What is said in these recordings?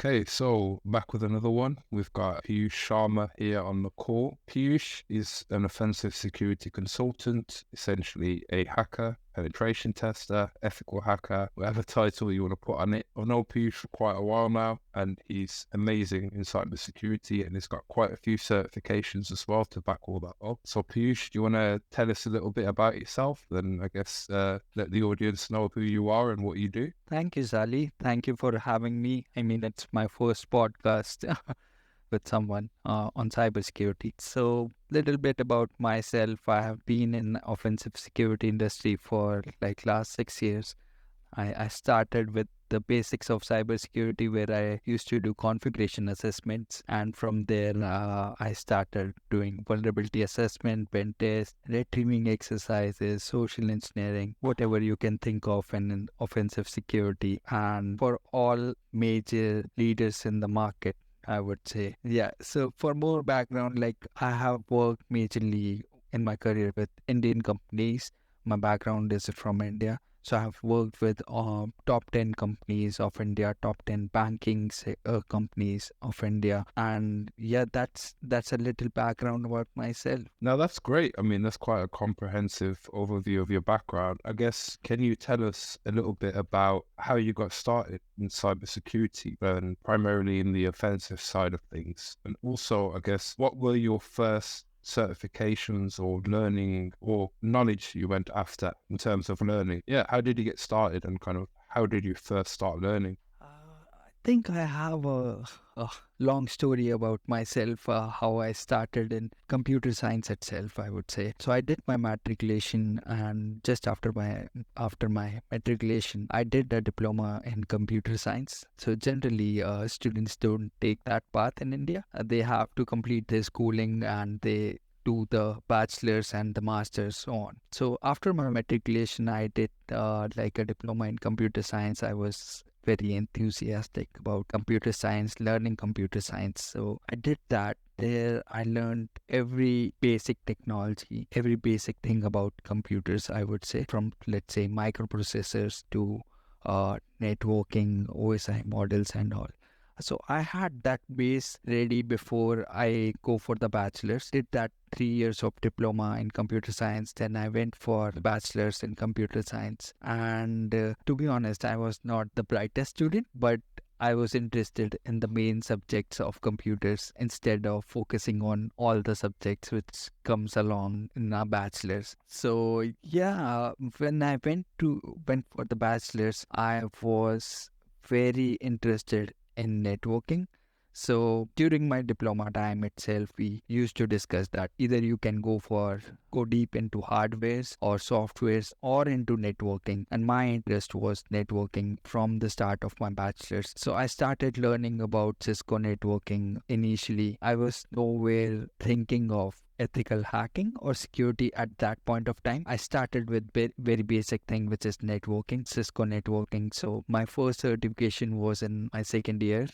Okay, so back with another one. We've got Piyush Sharma here on the call. Piyush is an offensive security consultant, essentially a hacker, penetration tester, ethical hacker, whatever title you want to put on it. I've known Piyush for quite a while now, and he's amazing in cybersecurity, and he's got quite a few certifications as well to back all that up. So Piyush, do you want to tell us a little bit about yourself? Then I guess let the audience know who you are and what you do. Thank you, Sally. Thank you for having me. I mean, it's my first podcast with someone on cybersecurity. So, little bit about myself. I have been in offensive security industry for like last 6 years. I started with the basics of cybersecurity where I used to do configuration assessments. And from there, I started doing vulnerability assessment, pen test, retrieving exercises, social engineering, whatever you can think of in offensive security. And for all major leaders in the market, I would say. Yeah. So for more background, like I have worked majorly in my career with Indian companies. My background is from India. So I've worked with top 10 companies of India, top 10 companies of India. And yeah, that's a little background about myself. Now that's great. I mean, that's quite a comprehensive overview of your background. I guess, can you tell us a little bit about how you got started in cybersecurity and primarily in the offensive side of things? And also, I guess, what were your first certifications or learning or knowledge you went after in terms of learning? Yeah, how did you get started and kind of how did you first start learning? I think I have a long story about myself, how I started in computer science itself, I would say. So I did my matriculation, and just after my matriculation, I did a diploma in computer science. So generally, students don't take that path in India. They have to complete their schooling and they do the bachelor's and the master's on. So after my matriculation, I did like a diploma in computer science. I was very enthusiastic about computer science, learning computer science. So I did that. There, I learned every basic technology, every basic thing about computers, I would say, from let's say microprocessors to networking, OSI models, and all. So I had that base ready before I go for the bachelor's. Did that 3 years of diploma in computer science. Then I went for bachelor's in computer science. And to be honest, I was not the brightest student, but I was interested in the main subjects of computers instead of focusing on all the subjects which comes along in our bachelor's. So yeah, when I went for the bachelor's, I was very interested in networking. So during my diploma time itself, we used to discuss that either you can go deep into hardwares or softwares or into networking. And my interest was networking from the start of my bachelor's. So I started learning about Cisco networking. Initially, I was nowhere thinking of ethical hacking or security at that point of time. I started with very basic thing, which is networking, Cisco networking. So my first certification was in my second year,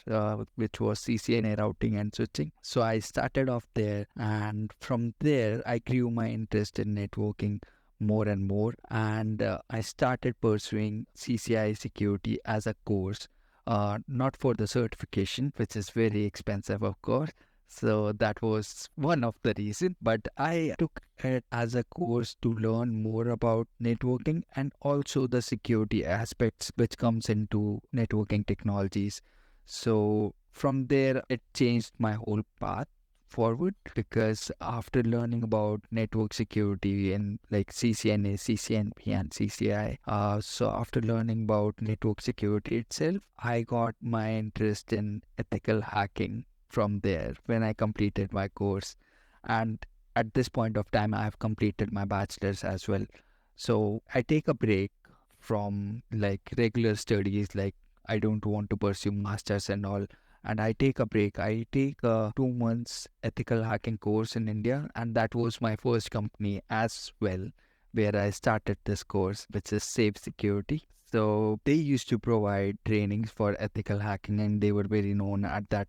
which was CCNA routing and switching. So I started off there, and from there I grew my interest in networking more and more, and I started pursuing CCI security as a course. Not for the certification, which is very expensive, of course. So that was one of the reasons, but I took it as a course to learn more about networking and also the security aspects which comes into networking technologies. So from there, it changed my whole path forward, because after learning about network security and like CCNA, CCNP and CCI, so after learning about network security itself, I got my interest in ethical hacking from there when I completed my course. And at this point of time, I have completed my bachelor's as well. So I take a break from like regular studies, like I don't want to pursue masters and all. And I take a break. I take a 2 months ethical hacking course in India, and that was my first company as well, where I started this course, which is Safe Security. So they used to provide trainings for ethical hacking, and they were very known at that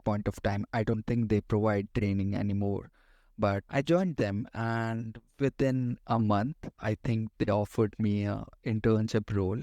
point of time. I don't think they provide training anymore. But I joined them, and within a month, I think they offered me a internship role.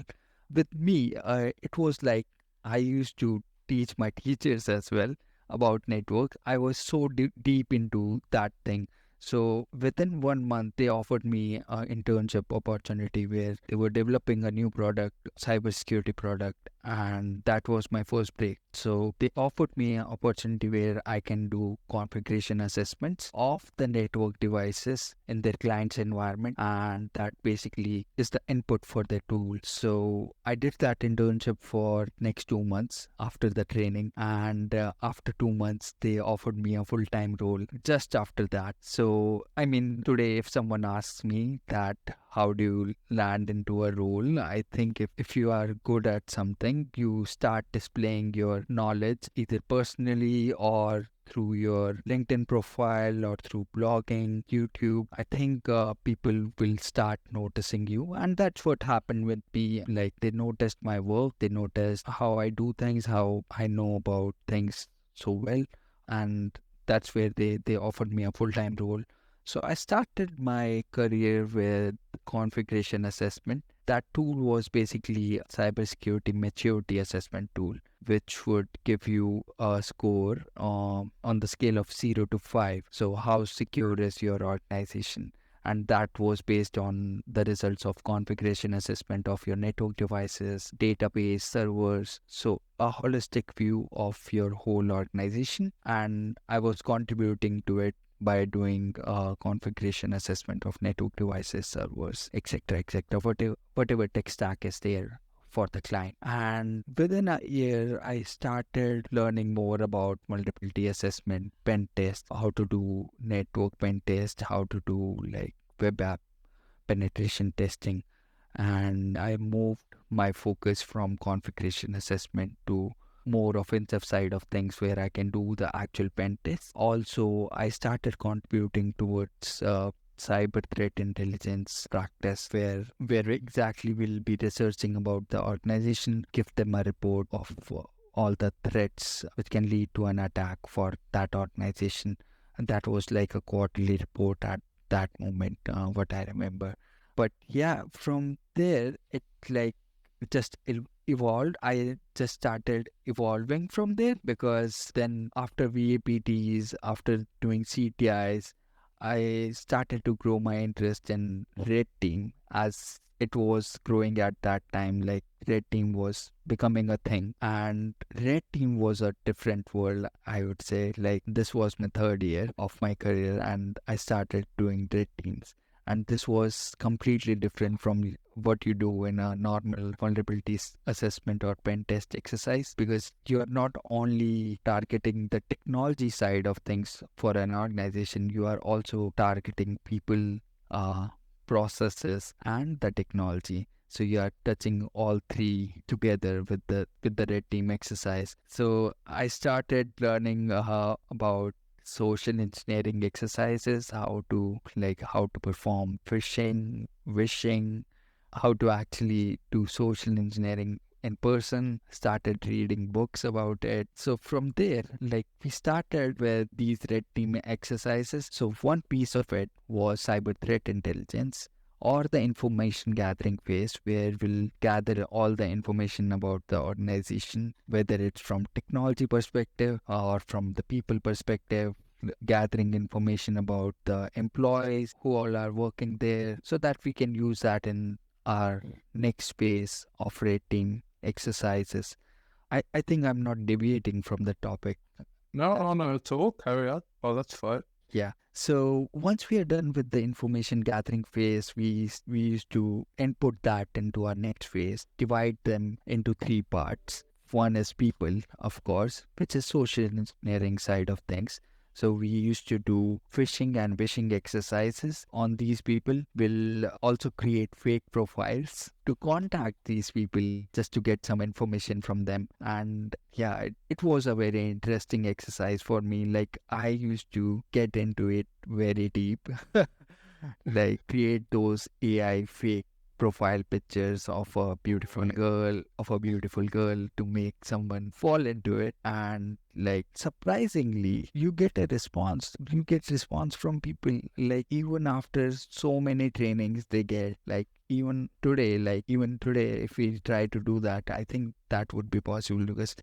With me, it was like I used to teach my teachers as well about network. I was so deep into that thing. So within 1 month, they offered me an internship opportunity where they were developing a new product, cybersecurity product, and that was my first break. So they offered me an opportunity where I can do configuration assessments of the network devices in their client's environment, and that basically is the input for their tool. So I did that internship for next 2 months after the training, and after 2 months, they offered me a full-time role just after that. So I mean, today if someone asks me that how do you land into a role, I think if you are good at something, you start displaying your knowledge either personally or through your LinkedIn profile or through blogging, YouTube. I think people will start noticing you. And that's what happened with me. Like, they noticed my work, they noticed how I do things, how I know about things so well. And that's where they offered me a full-time role. So I started my career with configuration assessment. That tool was basically a cybersecurity maturity assessment tool, which would give you a score on the scale of 0 to 5. So, how secure is your organization? And that was based on the results of configuration assessment of your network devices, database, servers. So, a holistic view of your whole organization. And I was contributing to it by doing configuration assessment of network devices, servers, etc., whatever tech stack is there for the client. And within a year, I started learning more about vulnerability assessment, pen test, how to do network pen test, how to do like web app penetration testing. And I moved my focus from configuration assessment to more offensive side of things where I can do the actual pen test. Also, I started contributing towards cyber threat intelligence practice where exactly we'll be researching about the organization, give them a report of all the threats which can lead to an attack for that organization. And that was like a quarterly report at that moment, what I remember. But yeah, from there, it like just evolved. I just started evolving from there because then after VAPTs, after doing CTIs, I started to grow my interest in Red Team as it was growing at that time. Like, Red Team was becoming a thing, and Red Team was a different world, I would say. Like, this was my third year of my career, and I started doing Red Teams. And this was completely different from what you do in a normal vulnerabilities assessment or pen test exercise, because you are not only targeting the technology side of things for an organization, you are also targeting people, processes, and the technology. So you are touching all three together with the red team exercise. So I started learning about social engineering exercises, how to perform phishing, wishing, how to actually do social engineering in person, started reading books about it. So from there, like, we started with these red team exercises. So one piece of it was cyber threat intelligence, or the information gathering phase, where we'll gather all the information about the organization, whether it's from technology perspective or from the people perspective, gathering information about the employees who all are working there, so that we can use that in our next phase of rating exercises. I think I'm not deviating from the topic. No, no, at all. Carry on. Oh, that's fine. Yeah. So once we are done with the information gathering phase, we used to input that into our next phase, divide them into three parts. One is people, of course, which is social engineering side of things. So we used to do phishing and wishing exercises on these people. We'll also create fake profiles to contact these people just to get some information from them. And yeah, it was a very interesting exercise for me. Like, I used to get into it very deep, like create those AI fake profile pictures of a beautiful girl to make someone fall into it. And like, surprisingly, you get response from people. Like, even after so many trainings they get, like, even today, if we try to do that, I think that would be possible, because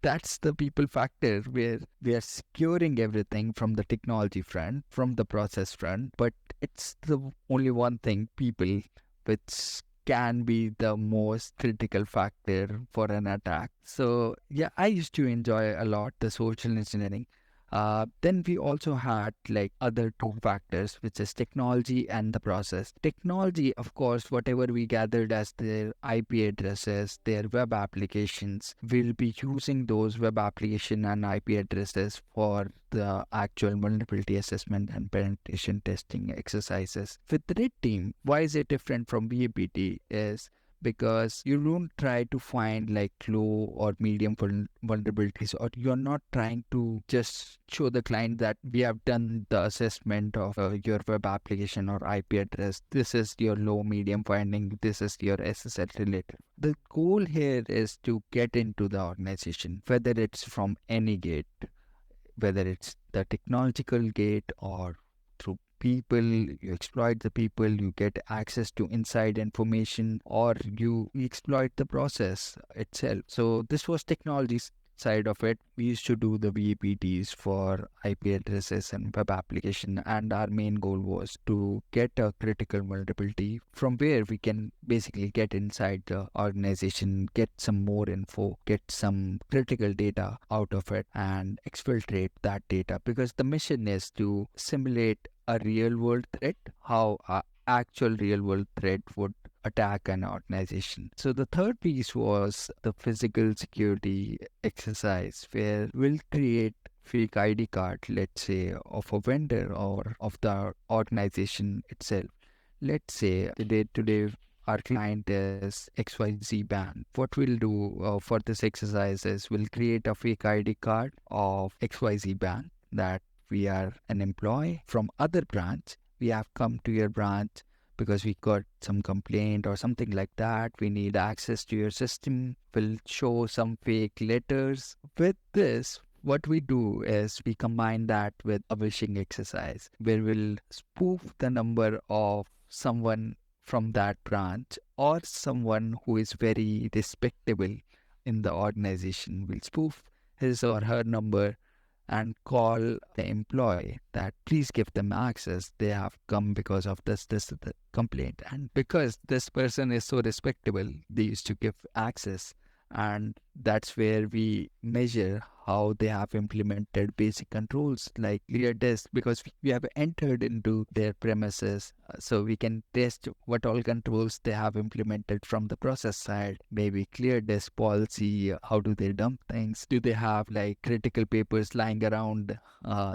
that's the people factor where we are securing everything from the technology front, from the process front, but it's the only one thing, people, which can be the most critical factor for an attack. So yeah, I used to enjoy a lot the social engineering. Then we also had like other two factors, which is technology and the process. Technology, of course, whatever we gathered as their IP addresses, their web applications, we'll be using those web application and IP addresses for the actual vulnerability assessment and penetration testing exercises. With the red team, why is it different from VAPT is because you don't try to find like low or medium vulnerabilities, or you're not trying to just show the client that we have done the assessment of your web application or IP address. This is your low medium finding, this is your SSL related. The goal here is to get into the organization, whether it's from any gate, whether it's the technological gate or through people, you exploit the people, you get access to inside information, or you exploit the process itself. So this was technology side of it. We used to do the VPTs for IP addresses and web application, and our main goal was to get a critical vulnerability from where we can basically get inside the organization, get some more info, get some critical data out of it, and exfiltrate that data, because the mission is to simulate a real world threat, how a actual real world threat would attack an organization. So the third piece was the physical security exercise, where we'll create fake ID card, let's say, of a vendor or of the organization itself. Let's say today our client is XYZ Bank. What we'll do for this exercise is we'll create a fake ID card of XYZ Bank, that we are an employee from other branch. We have come to your branch because we got some complaint or something like that. We need access to your system. We'll show some fake letters. With this, what we do is we combine that with a wishing exercise, where we'll spoof the number of someone from that branch or someone who is very respectable in the organization. We'll spoof his or her number and call the employee that please give them access. They have come because of the complaint. And because this person is so respectable, they used to give access. And that's where we measure how they have implemented basic controls like clear disk, because we have entered into their premises, so we can test what all controls they have implemented from the process side. Maybe clear disk policy, how do they dump things, do they have like critical papers lying around,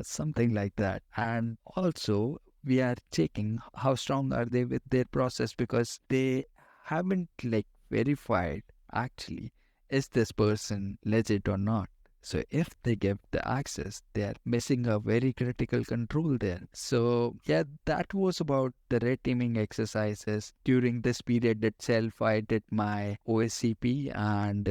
something like that. And also we are checking how strong are they with their process, because they haven't like verified actually is this person legit or not. So if they give the access, they are missing a very critical control there. So yeah, that was about the red teaming exercises. During this period itself, I did my OSCP and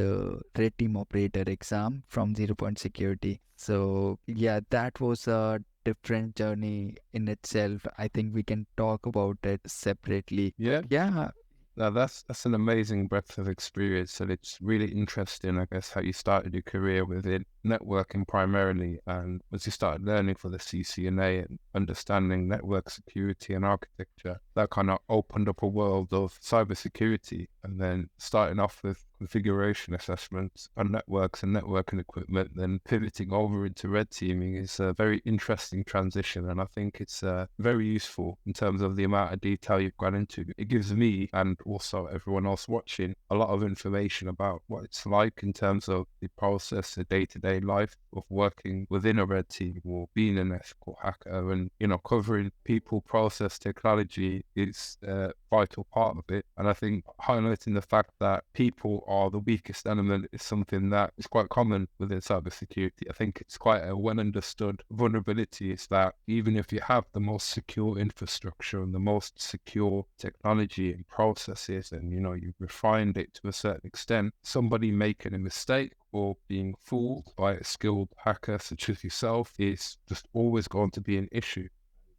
red team operator exam from 0 Point Security. So yeah, that was a different journey in itself. I think we can talk about it separately. Yeah. Yeah. Now that's an amazing breadth of experience, and it's really interesting, I guess, how you started your career within networking primarily, and as you started learning for the CCNA and understanding network security and architecture, that kind of opened up a world of cybersecurity, and then starting off with configuration assessments on networks and networking equipment, then pivoting over into red teaming is a very interesting transition, and I think it's very useful in terms of the amount of detail you've gone into. It gives me, and also everyone else watching, a lot of information about what it's like in terms of the process, the day-to-day life of working within a red team or being an ethical hacker. And covering people, process, technology is a vital part of it, and I think highlighting the fact that people are the weakest element is something that is quite common within cybersecurity. I think it's quite a well understood vulnerability, is that even if you have the most secure infrastructure and the most secure technology and processes, and you've refined it to a certain extent, somebody making a mistake or being fooled by a skilled hacker such as yourself is just always going to be an issue.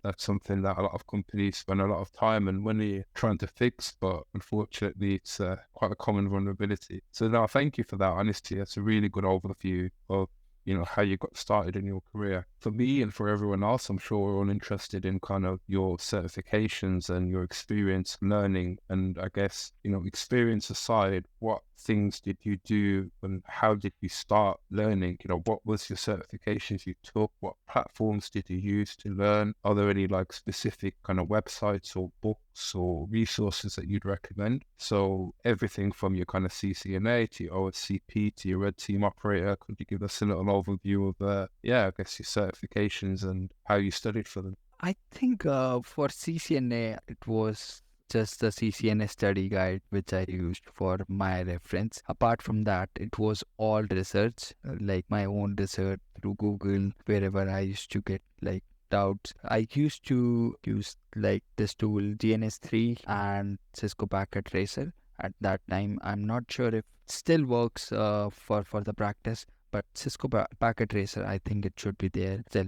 that's something that a lot of companies spend a lot of time and money trying to fix, but unfortunately, it's quite a common vulnerability. So, no, thank you for that. Honestly, that's a really good overview of how you got started in your career. For me and for everyone else, I'm sure we're all interested in kind of your certifications and your experience learning. And I guess, experience aside, what things did you do and how did you start learning? What was your certifications you took? What platforms did you use to learn? Are there any like specific kind of websites or books or resources that you'd recommend? So everything from your kind of CCNA to your OSCP to your Red Team operator, could you give us a little overview of, I guess your certifications and how you studied for them? I think for CCNA, it was just the CCNA study guide which I used for my reference. Apart from that, it was all research, like my own research through Google, wherever I used to get like doubts. I used to use like this tool GNS3 and Cisco Packet Tracer. At that time, I'm not sure if it still works for the practice, but Cisco Packet Tracer, I think it should be there still.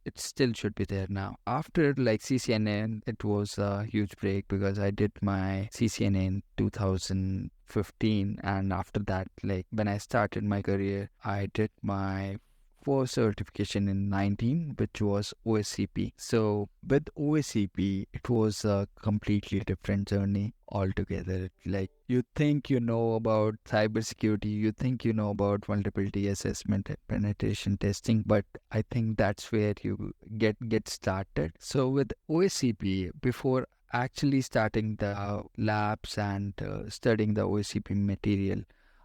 It still should be there now. After like CCNA, it was a huge break because I did my CCNA in 2015, and after that, like when I started my career, I did my first certification in 19, which was OSCP. So with OSCP, it was a completely different journey altogether. Like you think you know about cybersecurity, you think you know about vulnerability assessment and penetration testing, but I think that's where you get started. So with OSCP, before actually starting the labs and studying the OSCP material,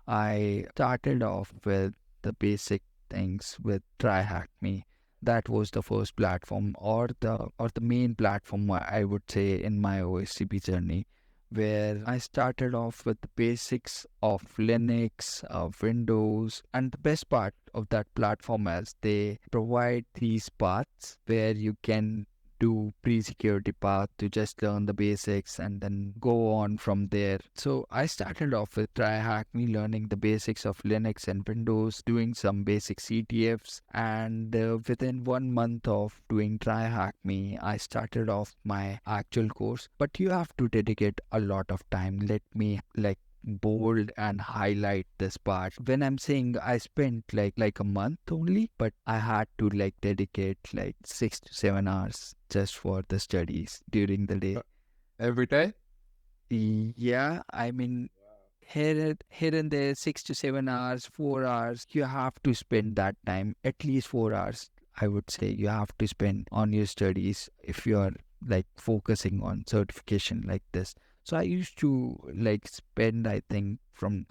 I started off with the basic things with TryHackMe. That was the first platform or the main platform I would say in my OSCP journey, where I started off with the basics of Linux, of Windows, and the best part of that platform is they provide these paths where you can do pre-security path to just learn the basics and then go on from there. So I started off with TryHackMe, learning the basics of Linux and Windows, doing some basic CTFs, and within 1 month of doing TryHackMe, I started off my actual course. But you have to dedicate a lot of time. Let me like bold and highlight this part. When I'm saying I spent like a month only, but I had to like dedicate like 6 to 7 hours just for the studies during the day. Every day? Yeah, I mean here and there 6 to 7 hours, 4 hours. You have to spend that time, at least 4 hours. I would say you have to spend on your studies if you are like focusing on certification like this. So I used to like spend, I think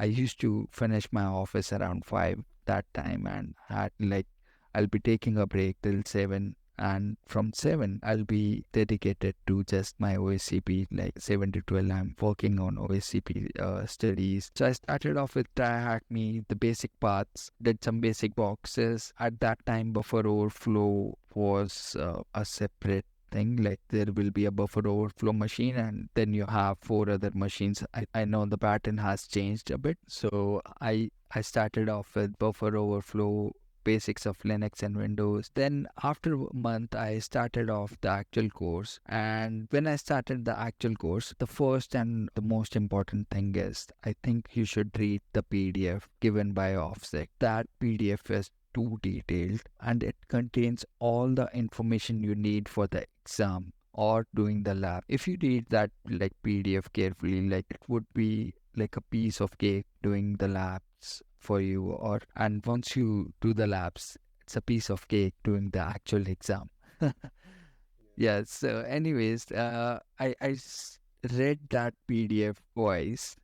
I used to finish my office around 5 that time, and had like I'll be taking a break till 7, and from 7 I'll be dedicated to just my OSCP, like 7 to 12 I'm working on OSCP studies. So I started off with TryHackMe, the basic parts, did some basic boxes. At that time buffer overflow was a separate thing. Like there will be a buffer overflow machine and then you have 4 other machines. I know the pattern has changed a bit, so I started off with buffer overflow, basics of Linux and Windows. Then after a month, I started off the actual course. And when I started the actual course, the first and the most important thing is I think you should read the PDF given by OffSec. That PDF is too detailed and it contains all the information you need for the exam or doing the lab. If you read that like PDF carefully, like it would be like a piece of cake doing the labs for you, or and once you do the labs, it's a piece of cake doing the actual exam. Yeah, so anyways, read that PDF twice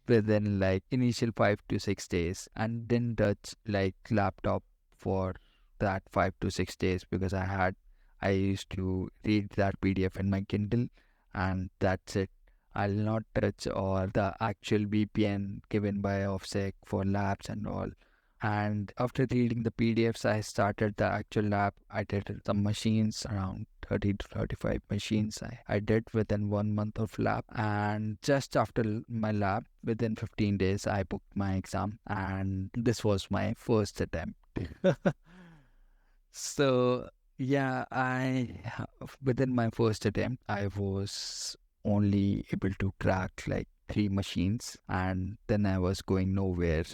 within like initial 5 to 6 days and didn't touch like laptop for that 5 to 6 days because I used to read that PDF in my Kindle and that's it. I'll not touch or the actual VPN given by OffSec for labs and all. And after reading the PDFs, I started the actual lab. I did some machines, around 30 to 35 machines. I did within 1 month of lab. And just after my lab, within 15 days, I booked my exam. And this was my first attempt. So, Yeah, within my first attempt, I was only able to crack like three machines, and then I was going nowhere.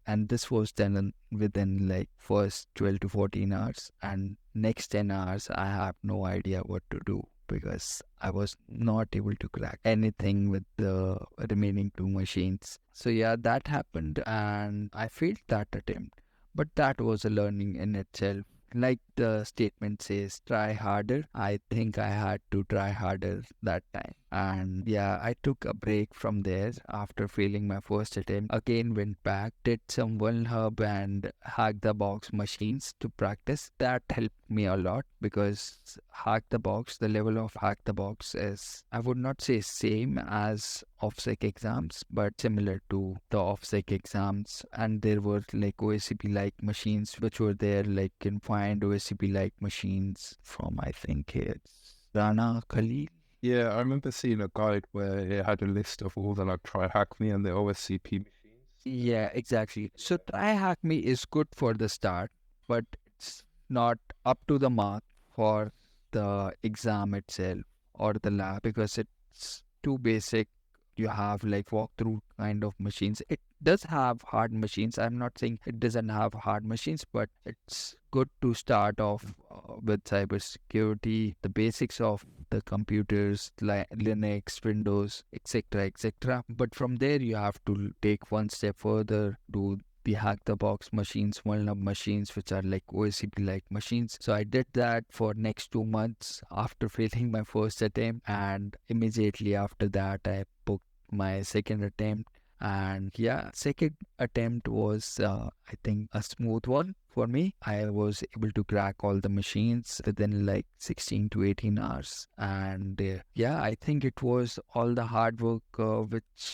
And this was done within like first 12 to 14 hours, and next 10 hours, I have no idea what to do because I was not able to crack anything with the remaining two machines. So yeah, that happened, and I failed that attempt. But that was a learning in itself. Like the statement says, try harder. I think I had to try harder that time. And yeah, I took a break from there after failing my first attempt. Again, went back, did some Hub and Hack the Box machines to practice. That helped me a lot because Hack the Box, the level of Hack the Box is, I would not say same as OffSec exams, but similar to the OffSec exams. And there were like OSCP like machines which were there, like confined OSCP like machines from, I think it's Rana Khalil. Yeah, I remember seeing a guide where it had a list of all the like try hack me and the OSCP machines. Yeah, exactly. So try hack me is good for the start, but it's not up to the mark for the exam itself or the lab because it's too basic. You have like walkthrough kind of machines. It does have hard machines. I'm not saying it doesn't have hard machines, but it's good to start off with cybersecurity, the basics of the computers, like Linux, Windows, etc., etc. But from there, you have to take one step further, do the hack the box machines, vulnerable machines, which are like OSCP like machines. So I did that for next 2 months after failing my first attempt, and immediately after that, I booked my second attempt. And yeah, second attempt was, I think, a smooth one for me. I was able to crack all the machines within like 16 to 18 hours. And yeah, I think it was all the hard work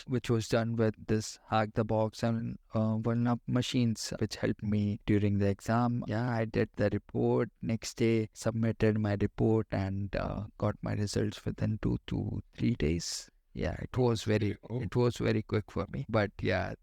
which was done with this hack the box and one up machines which helped me during the exam. Yeah, I did the report next day, submitted my report, and got my results within 2 to 3 days. Yeah, Cool. it was very quick for me. But yeah,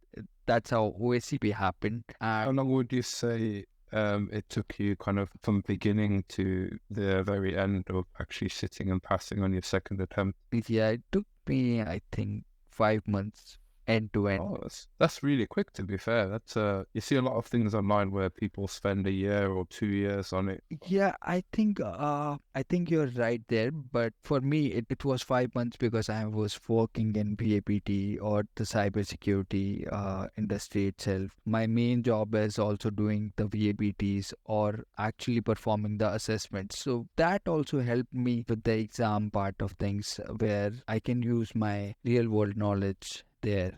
that's how OSCP happened. How And long would you say it took you kind of from beginning to the very end of actually sitting and passing on your second attempt? yeah, it took me, I think, 5 months end to end. Oh, that's really quick to be fair. That's you see a lot of things online where people spend a year or 2 years on it. Yeah, I think you're right there, but for me it was 5 months because I was working in VAPT or the cybersecurity industry itself. My main job is also doing the VAPTs or actually performing the assessments. So that also helped me with the exam part of things where I can use my real world knowledge there.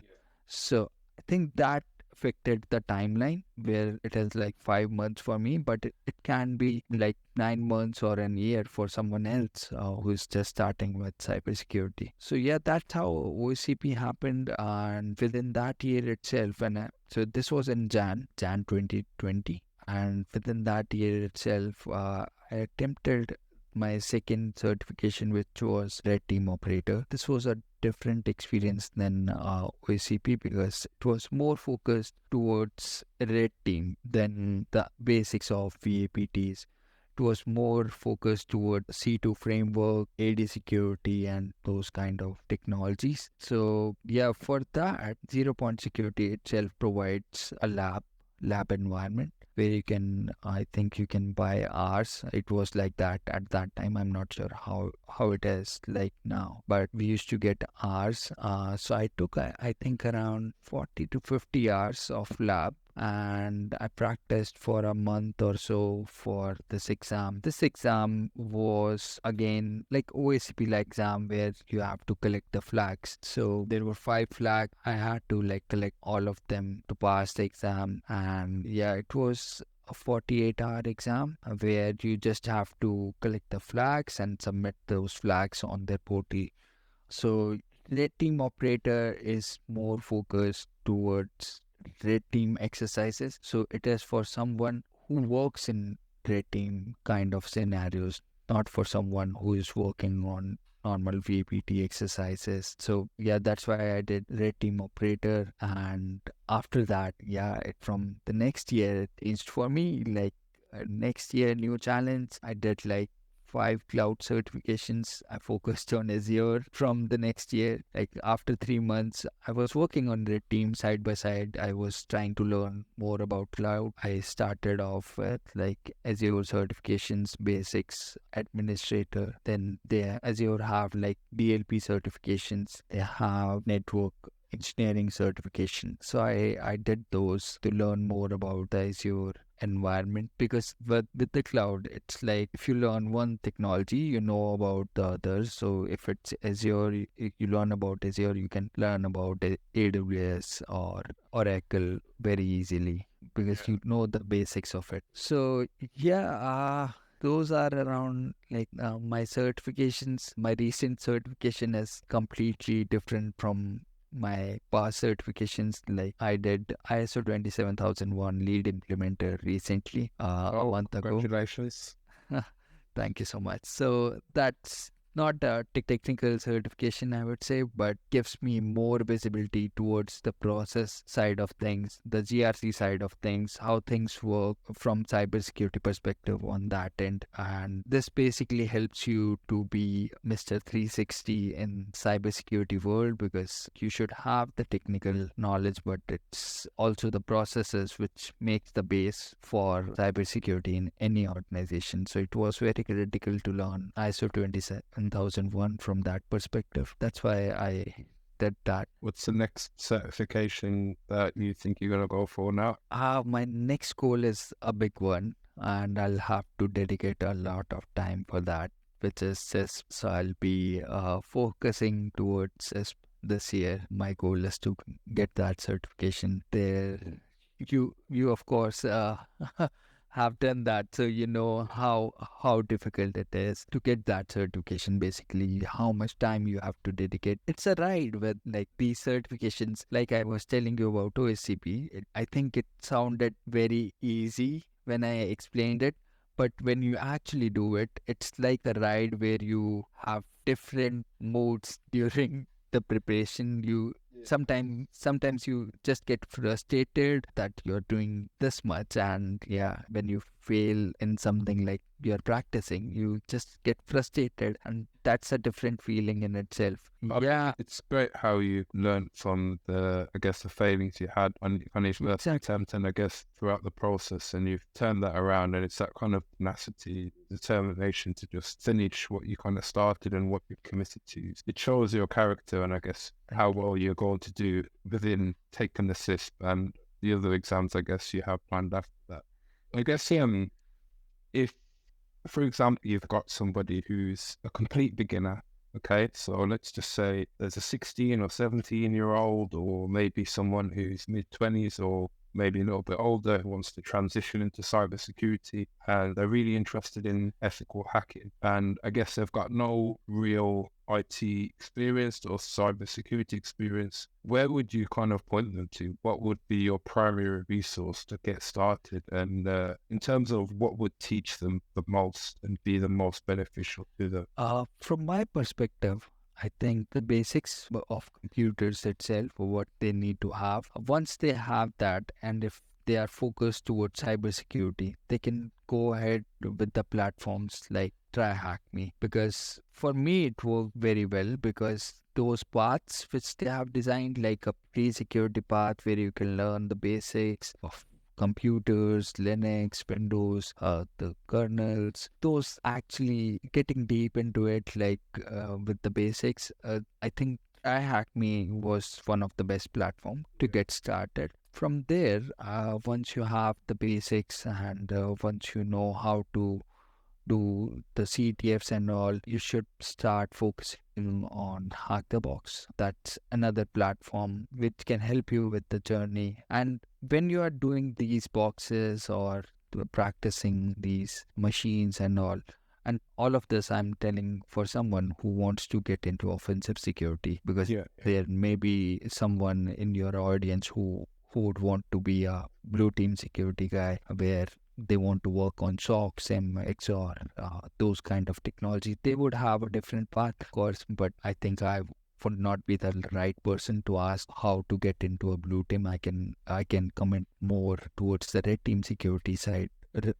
So I think that affected the timeline where it is like 5 months for me, but it can be like 9 months or an year for someone else who's just starting with cybersecurity. So yeah, that's how OCP happened, and within that year itself, and so this was in Jan 2020, and within that year itself, I attempted my second certification, which was Red Team Operator. This was a different experience than OCP because it was more focused towards red team than the basics of VAPTs. It was more focused toward C2 framework, AD security, and those kind of technologies. So yeah, for that, Zero Point Security itself provides a lab environment where you can, I think you can buy hours. It was like that at that time. I'm not sure how it is like now, but we used to get hours. So I took, I think, around 40 to 50 hours of lab, and I practiced for a month or so for this exam. This exam was again like OSCP like exam where you have to collect the flags. So there were 5 flags. I had to like collect all of them to pass the exam. And yeah, it was a 48-hour exam where you just have to collect the flags and submit those flags on their portal. So red team operator is more focused towards red team exercises. So it is for someone who works in red team kind of scenarios, not for someone who is working on normal VPT exercises. So yeah, that's why I did red team operator. And after that, yeah, from the next year it changed for me. Like next year, new challenge. I did like 5 cloud certifications. I focused on Azure from the next year. Like after 3 months, I was working on the team side by side. I was trying to learn more about cloud. I started off with like Azure certifications, basics, administrator. Then they Azure have like DLP certifications. They have network engineering certification. So I did those to learn more about the Azure environment, because with the cloud, it's like if you learn one technology, you know about the others. So if it's Azure, you learn about Azure, you can learn about AWS or Oracle very easily, because you know the basics of it. So yeah, those are around like my certifications. My recent certification is completely different from my past certifications. Like I did ISO 27001 lead implementer recently, a month ago. Congratulations. Thank you so much. So that's not a technical certification, I would say, but gives me more visibility towards the process side of things, the GRC side of things, how things work from cybersecurity perspective on that end. And this basically helps you to be Mr. 360 in cybersecurity world, because you should have the technical knowledge, but it's also the processes which makes the base for cybersecurity in any organization. So it was very critical to learn ISO 27001 from that perspective. That's why I did that. What's the next certification that you think you're going to go for now? My next goal is a big one, and I'll have to dedicate a lot of time for that, which is CISP. So I'll be focusing towards CISP this year. My goal is to get that certification. There, you of course have done that, so you know how difficult it is to get that certification. Basically, how much time you have to dedicate. It's a ride with like these certifications. Like I was telling you about OSCP, I think it sounded very easy when I explained it, but when you actually do it, it's like a ride where you have different modes during the preparation. You sometimes you just get frustrated that you're doing this much, and yeah, when you fail in something like you're practicing, you just get frustrated, and that's a different feeling in itself. Yeah, It's great how you learned from the failings you had on your first attempt, and I guess throughout the process, and you've turned that around, and it's that kind of tenacity, determination to just finish what you kind of started and what you've committed to. It shows your character, and I guess how well you're going to do within taking the CISP and the other exams I guess you have planned after that. I guess if, for example, you've got somebody who's a complete beginner, okay, so let's just say there's a 16 or 17-year-old, or maybe someone who's mid-20s or maybe a little bit older who wants to transition into cybersecurity, and they're really interested in ethical hacking. And I guess they've got no real IT experience or cybersecurity experience. Where would you kind of point them to? What would be your primary resource to get started? And in terms of what would teach them the most and be the most beneficial to them? From my perspective, I think the basics of computers itself, what they need to have. Once they have that, and if they are focused towards cybersecurity, they can go ahead with the platforms like TryHackMe. Because for me, it worked very well, because those paths which they have designed, like a pre-security path where you can learn the basics of computers, Linux, Windows, the kernels, those actually getting deep into it, like with the basics. I think iHackMe was one of the best platform to get started. From there, once you have the basics, and once you know how to do the CTFs and all, you should start focusing on Hack the Box. That's another platform which can help you with the journey. And when you are doing these boxes or practicing these machines and all of this, I'm telling for someone who wants to get into offensive security, because there may be someone in your audience who would want to be a blue team security guy, where they want to work on SOC, SIM, XOR, those kind of technology. They would have a different path, of course, but I think I would not be the right person to ask how to get into a blue team. I can comment more towards the red team security side,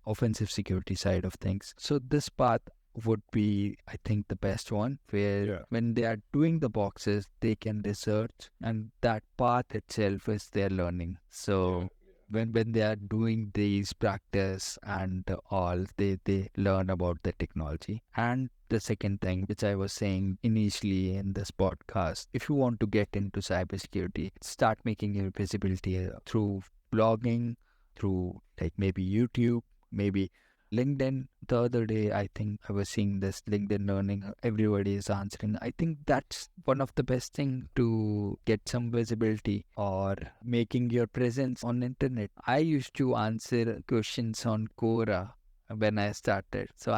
offensive security side of things. So this path would be, I think, the best one, where Yeah. when they are doing the boxes, they can research, and that path itself is their learning. So when they are doing these practice and all, they learn about the technology. And the second thing, which I was saying initially in this podcast, if you want to get into cybersecurity, start making your visibility through blogging, through like maybe YouTube, maybe LinkedIn. The other day, I think I was seeing this LinkedIn learning. Everybody is answering. I think that's one of the best thing to get some visibility or making your presence on internet. I used to answer questions on Quora when I started. So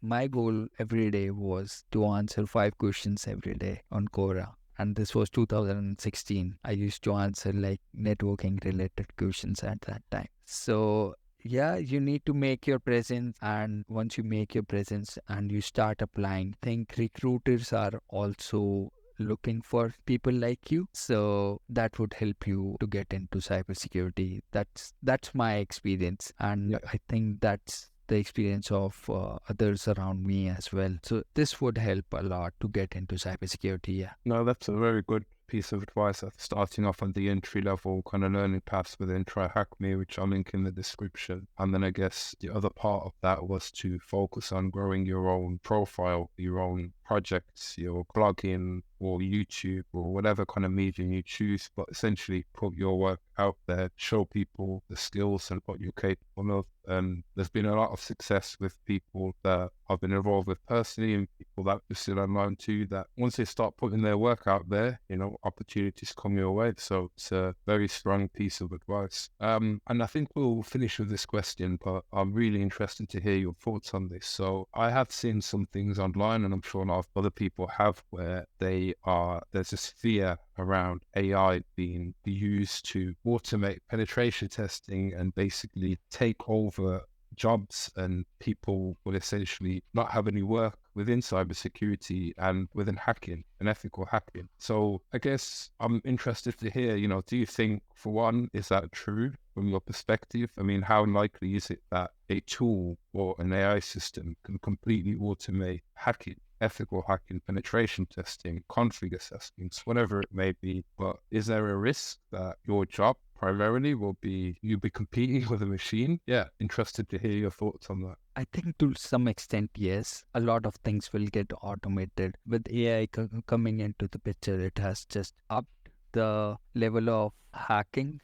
my goal every day was to answer 5 questions every day on Quora. And this was 2016. I used to answer like networking related questions at that time. So yeah, you need to make your presence, and once you make your presence and you start applying, I think recruiters are also looking for people like you. So that would help you to get into cybersecurity. That's my experience, and I think that's the experience of others around me as well. So this would help a lot to get into cybersecurity. Yeah. No, that's a very good piece of advice. Starting off on the entry level kind of learning paths within Try Hack Me, which I'll link in the description. And then I guess the other part of that was to focus on growing your own profile, your own projects, your blogging or YouTube or whatever kind of medium you choose, but essentially put your work out there, show people the skills and what you're capable of. And there's been a lot of success with people that I've been involved with personally, and people that are still online too, that once they start putting their work out there, opportunities come your way. So it's a very strong piece of advice. And I think we'll finish with this question, but I'm really interested to hear your thoughts on this. So I have seen some things online, and I'm sure a lot of other people have, where there's this fear around AI being used to automate penetration testing and basically take over jobs, and people will essentially not have any work within cybersecurity and within hacking and ethical hacking. So I guess I'm interested to hear, do you think, for one, is that true from your perspective? I mean, how likely is it that a tool or an AI system can completely automate hacking, ethical hacking, penetration testing, config assessments, whatever it may be? But is there a risk that your job primarily you'll be competing with a machine? Yeah, interested to hear your thoughts on that. I think to some extent, yes. A lot of things will get automated. With AI coming into the picture, it has just upped the level of hacking.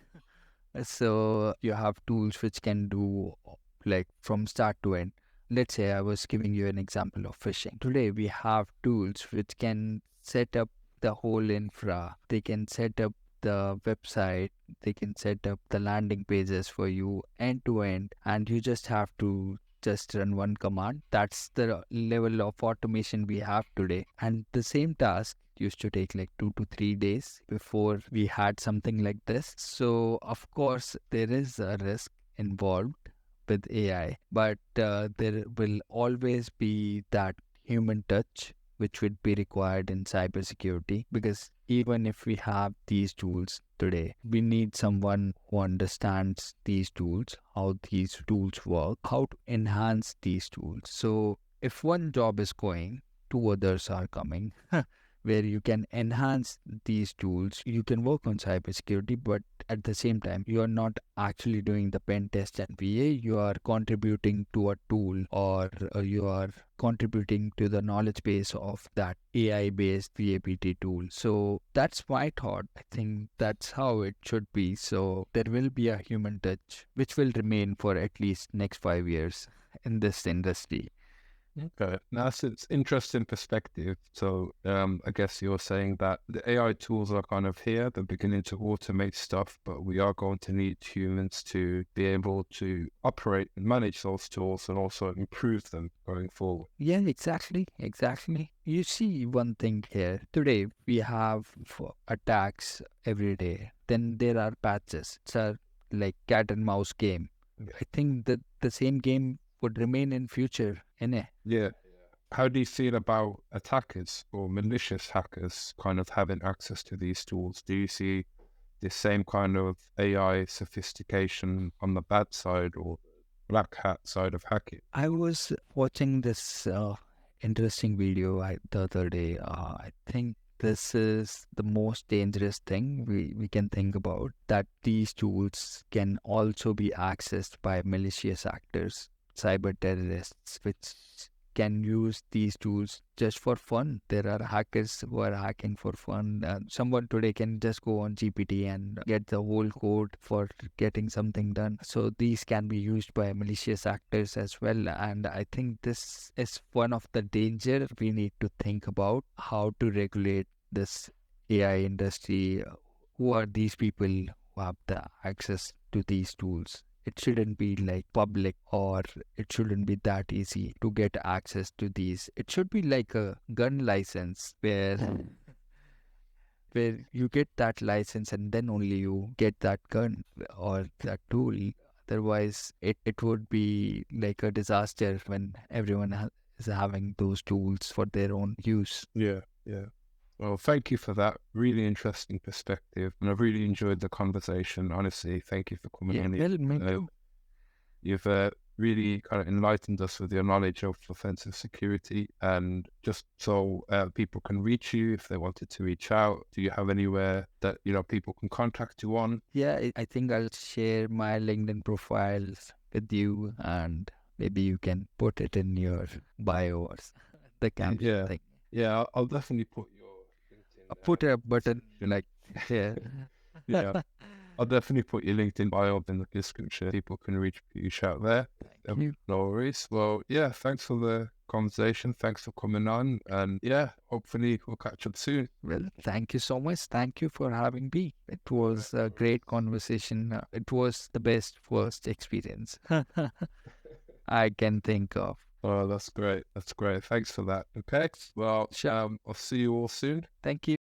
So you have tools which can do like from start to end. Let's say I was giving you an example of phishing. Today we have tools which can set up the whole infra. They can set up the website, they can set up the landing pages for you end to end, and you just have to just run one command. That's the level of automation we have today. And the same task used to take like 2 to 3 days before we had something like this. So of course there is a risk involved with AI, but there will always be that human touch which would be required in cybersecurity, because even if we have these tools today, we need someone who understands these tools, how these tools work, how to enhance these tools. So if one job is going, two others are coming. Where you can enhance these tools, you can work on cybersecurity, but at the same time, you are not actually doing the pen test and VA, you are contributing to a tool, or you are contributing to the knowledge base of that AI-based VAPT tool. So that's my thought. I think that's how it should be. So there will be a human touch, which will remain for at least next 5 years in this industry. Okay, now that's an interesting perspective. So I guess you're saying that the AI tools are kind of here, they're beginning to automate stuff, but we are going to need humans to be able to operate and manage those tools and also improve them going forward. Yeah, exactly. You see one thing here. Today, we have attacks every day. Then there are patches. It's a like cat and mouse game. Yeah. I think that the same game would remain in future, innit? Yeah. How do you feel about attackers or malicious hackers kind of having access to these tools? Do you see the same kind of AI sophistication on the bad side or black hat side of hacking? I was watching this interesting video the other day. I think this is the most dangerous thing we can think about, that these tools can also be accessed by malicious actors, cyber terrorists, which can use these tools just for fun. There are hackers who are hacking for fun. Someone today can just go on GPT and get the whole code for getting something done. So these can be used by malicious actors as well. And I think this is one of the danger we need to think about, how to regulate this AI industry. Who are these people who have the access to these tools? It shouldn't be like public, or it shouldn't be that easy to get access to these. It should be like a gun license where you get that license and then only you get that gun or that tool. Otherwise, it would be like a disaster when everyone is having those tools for their own use. Yeah, yeah. Well, thank you for that. Really interesting perspective. And I've really enjoyed the conversation. Honestly, thank you for coming Yeah, on. well, me too. You've really kind of enlightened us with your knowledge of offensive security. And just so people can reach you if they wanted to reach out, do you have anywhere that, people can contact you on? Yeah, I think I'll share my LinkedIn profiles with you, and maybe you can put it in your bio or the caption Yeah, thing. yeah. I'll definitely put your LinkedIn. I'll put a button Description. like here. Yeah, I'll definitely put your LinkedIn bio in the description. People can reach Piyush out there. Thank you. No worries. Well, yeah, thanks for the conversation. Thanks for coming on. And yeah, hopefully we'll catch up soon. Well, thank you so much. Thank you for having me. It was a great conversation. It was the best first experience I can think of. Oh, that's great. That's great. Thanks for that. Okay. Well, Sure. I'll see you all soon. Thank you.